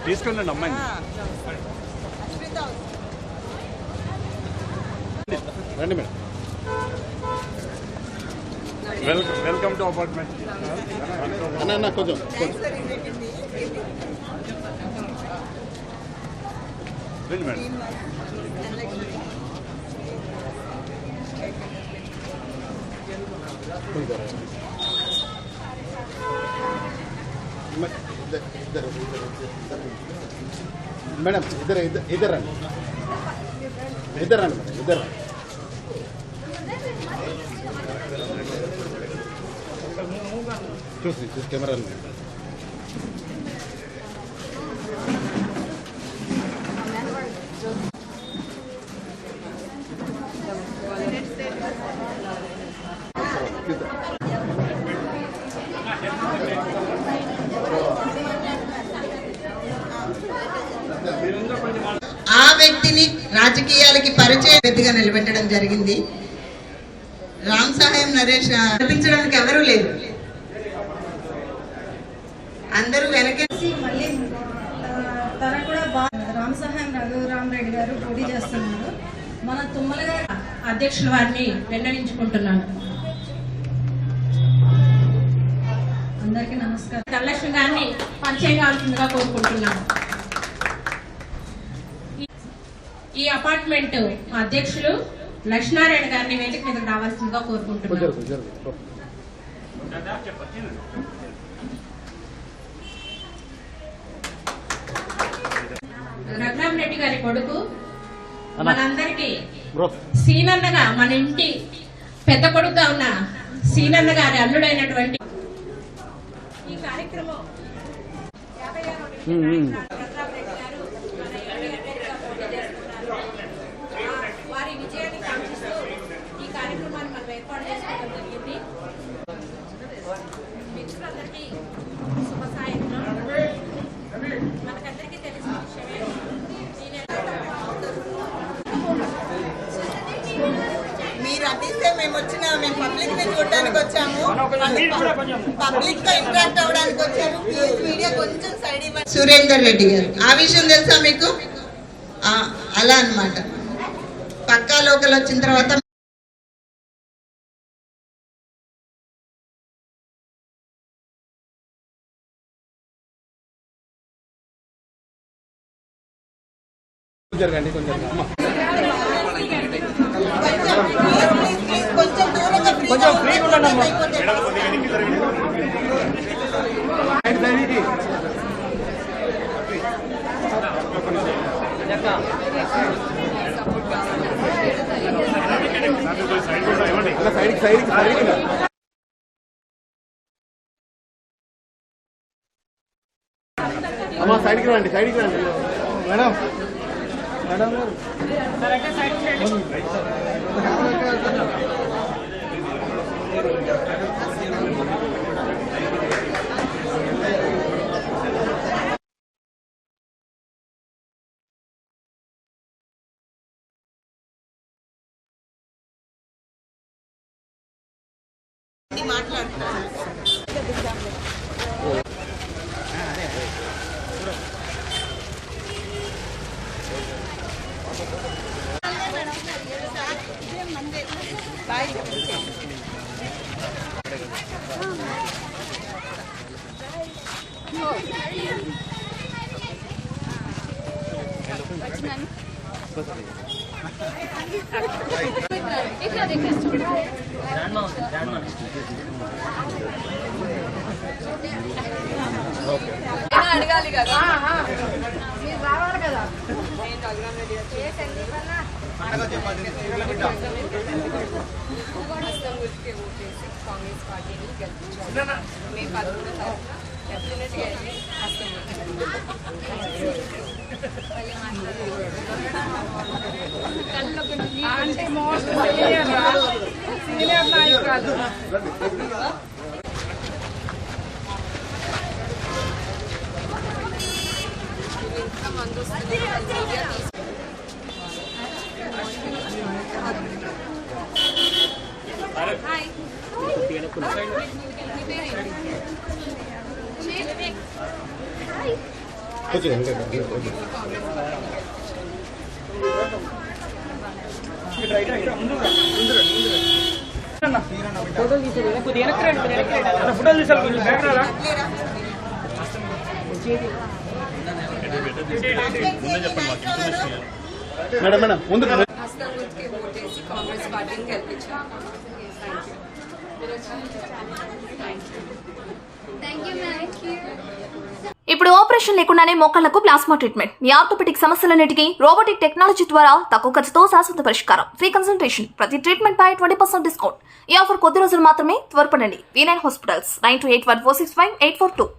తీసుకెళ్ళండి అమ్మాయిని. రండి మేడం. Welcome to apartment. అన్న కొంచెం రండి మేడం. మేడం ఇద్దరు రండి మేడం ఇద్దరు చూసి కెమెరా ఆ వ్యక్తిని రాజకీయాలకి పరిచయం వ్యక్తిగా నిలబెట్టడం జరిగింది. రామ్ సహాయం నరేష్ నడిపించడానికి ఎవరూ లేరు, అందరూ వెనకేసి మళ్ళీ తన కూడా రామ్ సహాయం రఘురామ్ రెడ్డి గారు పోటీ చేస్తున్నారు. మన తుమ్మల గారు అధ్యక్షుల వారిని విన్నవించుకుంటున్నాను. అందరికీ నమస్కారం. ధనలక్ష్మి గారిని పరిచయం కావాల్సిందిగా కోరుకుంటున్నాను. ఈ అపార్ట్మెంట్ అధ్యక్షులు లక్ష్మీనారాయణ గారిని వేదిక మీద రావాల్సిందిగా కోరుకుంటున్నాను. రఘురామ్ రెడ్డి గారి కొడుకు మనందరికి సీనన్నగా, మన ఇంటి పెద్ద కొడుకుగా ఉన్న సీనన్న గారి అల్లుడైనటువంటి ఈ కార్యక్రమం వారి విజయాన్ని కాంక్షిస్తూ ఈ కార్యక్రమాన్ని మనం ఏర్పాటు చేసుకోవడం జరిగింది. మిత్రులందరికీ శుభ సాయంత్రం. మనకందరికీ తెలిసిన విషయమే, మీరు అందిస్తే మేము పబ్లిక్ ని చూడడానికి వచ్చాము, పబ్లిక్ తో ఇంటరాక్ట్ అవ్వడానికి వచ్చాము. మీడియా కొంచెం సైడ్ ఇవ్వండి. సురేందర్ రెడ్డి గారు, ఆ విషయం తెలుసా మీకు? అలా అన్నమాట. పక్కా లోకల్ వచ్చిన తర్వాత కొంచెం ఫ్రీగా ఉండండి. అమ్మా సైడ్కి రండి మేడం. మాట్లాడుతున్నాను. అడగాలి కదా, మీరు రావాలి కదా. కాంగ్రెస్ పార్టీని గెలిపించాలి. మేము 11 తరఫున డెఫినెట్గా వెళ్ళి అంటే మోస్ట్ సీనియర్ నాయకురాలు మందు కూర్చో ఇంకా మేడం మేడం ముందు హస్తం గుర్తుకి ఓటేసి కాంగ్రెస్ పార్టీని గెలిపించాం. ఇప్పుడు ఆపరేషన్ లేకుండానే మోకాళ్లకు ప్లాస్మా ట్రీట్మెంట్. మీ ఆర్థోపెటిక్ సమస్యలన్నిటికీ రోబోటిక్ టెక్నాలజీ ద్వారా తక్కువ ఖర్చుతో శాశ్వత పరిష్కారం. Free consultation. ప్రతి ట్రీట్మెంట్ పై 20% డిస్కౌంట్. ఈ ఆఫర్ కొద్ది రోజులు మాత్రమే. త్వరపడండి. V9 hospitals 9281465842.